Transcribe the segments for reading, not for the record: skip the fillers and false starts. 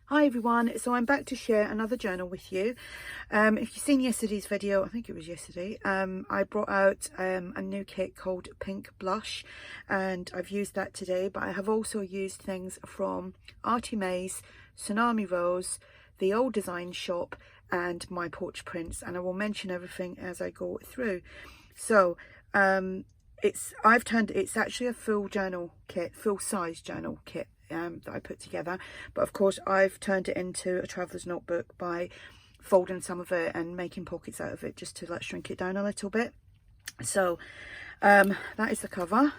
Hi everyone, so I'm back to share another journal with you. If you've seen yesterday's video, I think it was yesterday, I brought out a new kit called Pink Blush, and I've used that today, but I have also used things from ARTYmaze, Tsunami Rose, the Old Design Shop and My Porch Prints, and I will mention everything as I go through. So it's actually a full journal kit, full size journal kit that I put together, but of course I've turned it into a traveler's notebook by folding some of it and making pockets out of it just to like shrink it down a little bit. So that is the cover.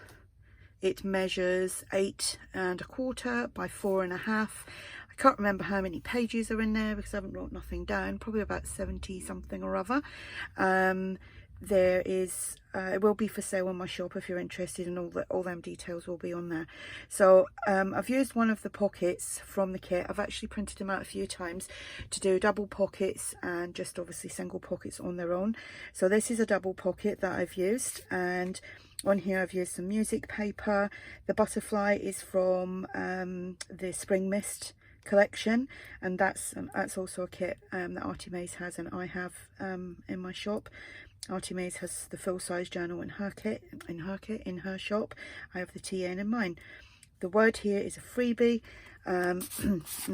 It measures 8¼ by 4½. I can't remember how many pages are in there because I haven't wrote nothing down, probably about 70 something or other. There is it will be for sale on my shop if you're interested, and all them details will be on there. So I've used one of the pockets from the kit. I've actually printed them out a few times to do double pockets and just obviously single pockets on their own. So this is a double pocket that I've used, and on here I've used some music paper. The butterfly is from the Spring Mist collection, and that's also a kit that ARTYmaze has and I have in my shop. ARTYmaze has the full-size journal in her shop. I have the TA in mine. The word here is a freebie, and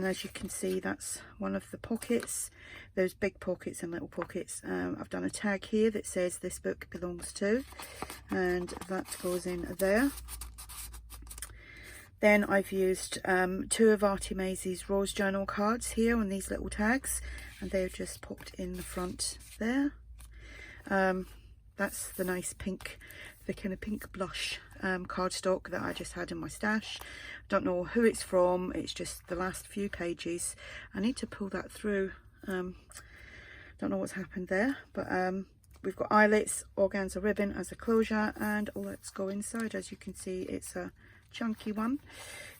as you can see, that's one of the pockets. There's big pockets and little pockets. I've done a tag here that says this book belongs to, and that goes in there. Then I've used 2 of ARTYmaze's Rose journal cards here on these little tags, and they're just popped in the front there. That's the nice pink, the kind of pink blush cardstock that I just had in my stash. Don't know who it's from, it's just the last few pages. I need to pull that through. Don't know what's happened there, but we've got eyelets, organza ribbon as a closure, and let's go inside. As you can see, it's a chunky one.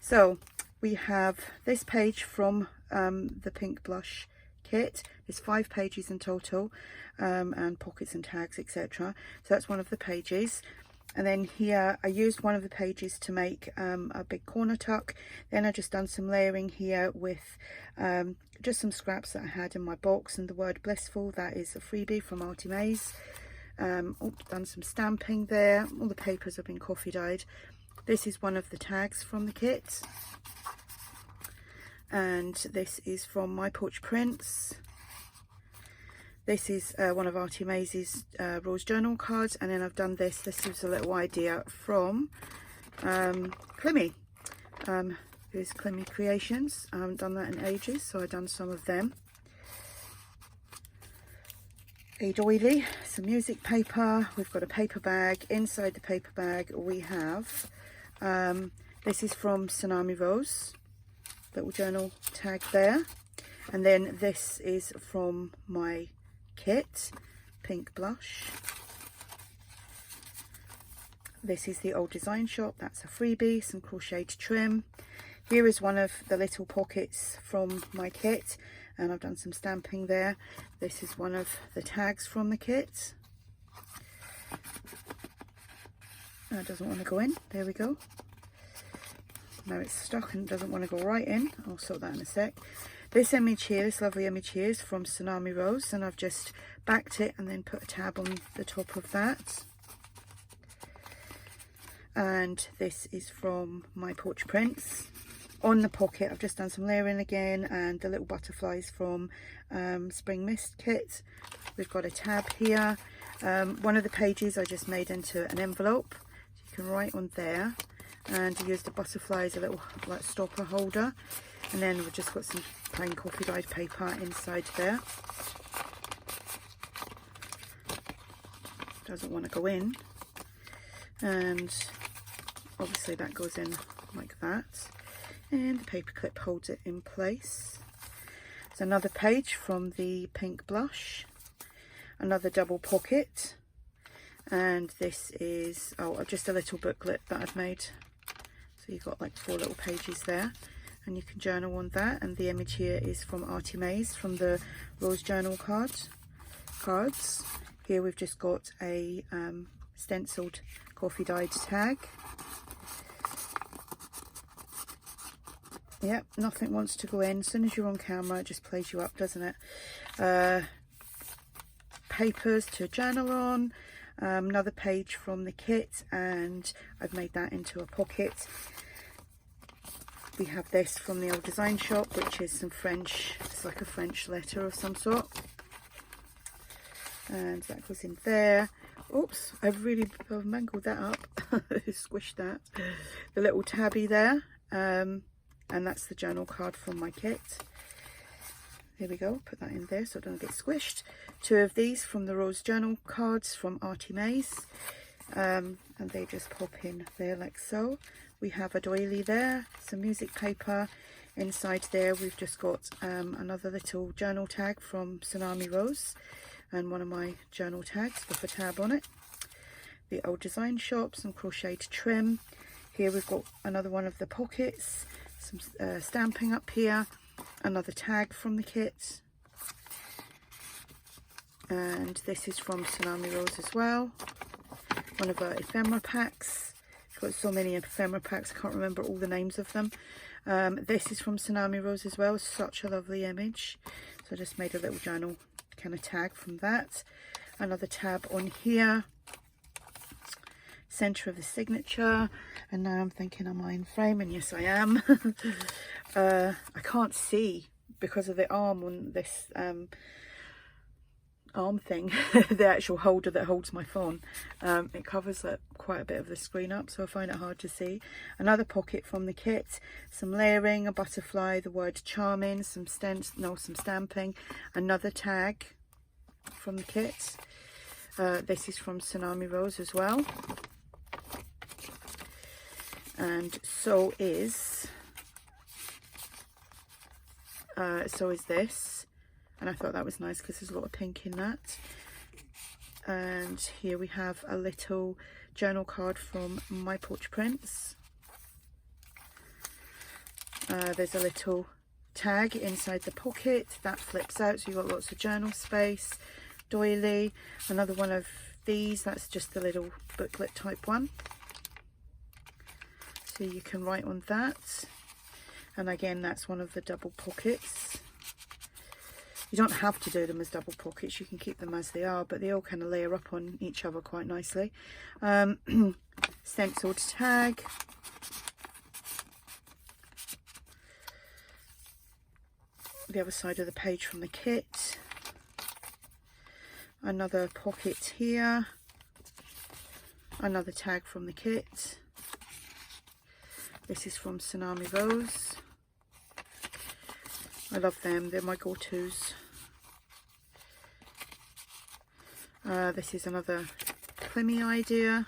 So we have this page from the Pink Blush kit. There's 5 pages in total, and pockets and tags, etc. So that's one of the pages. And then here I used one of the pages to make a big corner tuck. Then I just done some layering here with just some scraps that I had in my box, and the word blissful, that is a freebie from ARTYmaze. Done some stamping there. All the papers have been coffee dyed. This is one of the tags from the kit, and this is from My Porch Prints. This is one of ARTYmaze's Rose journal cards, and then I've done this. This is a little idea from Climmy, who's Climmy Creations. I haven't done that in ages, so I've done some of them. A doily, some music paper. We've got a paper bag. Inside the paper bag we have, this is from Tsunami Rose, little journal tag there. And then this is from my kit, Pink Blush. This is the Old Design Shop, that's a freebie, some crocheted trim. Here is one of the little pockets from my kit, and I've done some stamping there. This is one of the tags from the kit. That doesn't want to go in, there we go. Now it's stuck and doesn't want to go right in. I'll sort that in a sec. This image here, this lovely image here, is from Tsunami Rose, and I've just backed it and then put a tab on the top of that. And this is from My Porch Prints. On the pocket I've just done some layering again, and the little butterflies from Spring Mist kit. We've got a tab here. One of the pages I just made into an envelope, so you can write on there, and I used a butterfly as a little like stopper holder. And then we've just got some plain coffee dyed paper inside there. Doesn't want to go in, and obviously that goes in like that, and the paper clip holds it in place. There's another page from the Pink Blush, another double pocket, and this is just a little booklet that I've made. So you've got like 4 little pages there, and you can journal on that. And the image here is from ARTYmaze, from the Rose journal cards. Here we've just got a stenciled coffee dyed tag. Yep, nothing wants to go in. As soon as you're on camera, it just plays you up, doesn't it? Papers to journal on. Another page from the kit, and I've made that into a pocket. We have this from the old design shop, which is some French, it's like a French letter of some sort. And that goes in there. Oops, I've mangled that up. Squished that. The little tabby there. And that's the journal card from my kit. There we go, put that in there so it doesn't get squished. 2 of these from the Rose journal cards from ARTYmaze. And they just pop in there like so. We have a doily there, some music paper. Inside there we've just got another little journal tag from Tsunami Rose, and one of my journal tags with a tab on it. The old design shop, some crocheted trim. Here we've got another one of the pockets, some stamping up here, another tag from the kit. And this is from Tsunami Rose as well, one of our ephemera packs. Got so many ephemera packs, I can't remember all the names of them. This is from Tsunami Rose as well, such a lovely image. So I just made a little journal kind of tag from that. Another tab on here, center of the signature. And now I'm thinking, am I in frame? And yes I am. I can't see because of the arm on this arm thing, the actual holder that holds my phone. It covers quite a bit of the screen up, so I find it hard to see. Another pocket from the kit, some layering, a butterfly, the word charming, some stamping, another tag from the kit. This is from Tsunami Rose as well, and so is this. And I thought that was nice because there's a lot of pink in that. And here we have a little journal card from My Porch Prints. There's a little tag inside the pocket that flips out, so you've got lots of journal space. Doily, another one of these, that's just the little booklet type one. So you can write on that. And again, that's one of the double pockets. You don't have to do them as double pockets, you can keep them as they are, but they all kind of layer up on each other quite nicely. Stenciled tag. The other side of the page from the kit. Another pocket here. Another tag from the kit. This is from Tsunami Rose. I love them, they're my go-tos. This is another climmy idea,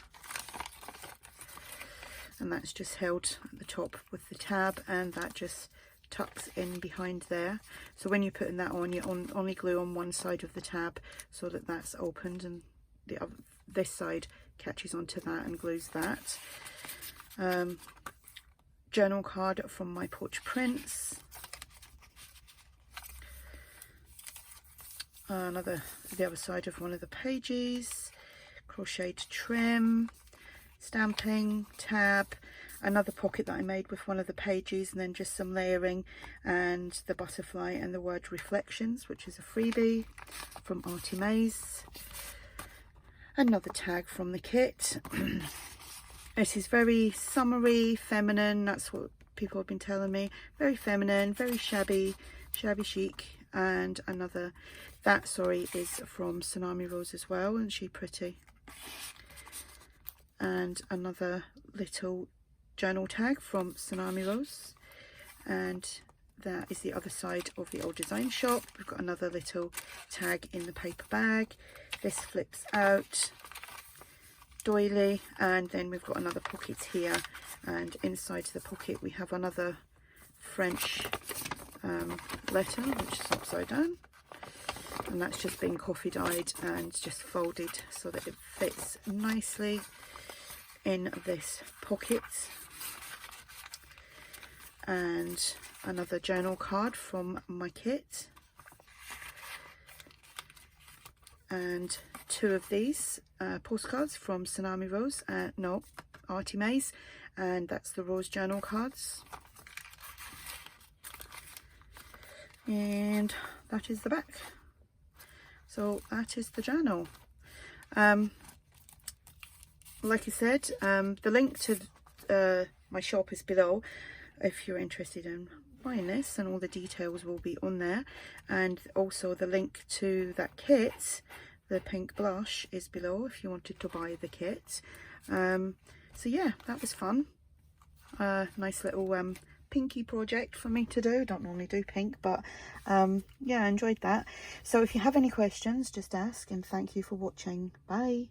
and that's just held at the top with the tab, and that just tucks in behind there. So when you're putting that on, you only glue on one side of the tab so that that's opened, and this side catches onto that and glues that. Journal card from My Porch Prints. The other side of one of the pages, crocheted trim, stamping, tab, another pocket that I made with one of the pages, and then just some layering, and the butterfly and the word reflections, which is a freebie from ARTYmaze. Another tag from the kit. This is very summery, feminine, that's what people have been telling me. Very feminine, very shabby chic. And another, is from Tsunami Rose as well, and she pretty. And another little journal tag from Tsunami Rose, and that is the other side of the old design shop. We've got another little tag in the paper bag. This flips out, doily, and then we've got another pocket here, and inside the pocket we have another French letter, which is upside down, and that's just been coffee dyed and just folded so that it fits nicely in this pocket. And another journal card from my kit, and 2 of these postcards from Tsunami Rose, ARTYmaze, and that's the Rose journal cards. and that is the back. So that is the journal. Like I said, the link to my shop is below if you're interested in buying this, and all the details will be on there, and also the link to that kit, the pink blush, is below if you wanted to buy the kit. So yeah, that was fun. Nice little pinky project for me to do. Don't normally do pink, but yeah, I enjoyed that. So if you have any questions, just ask, and thank you for watching. Bye.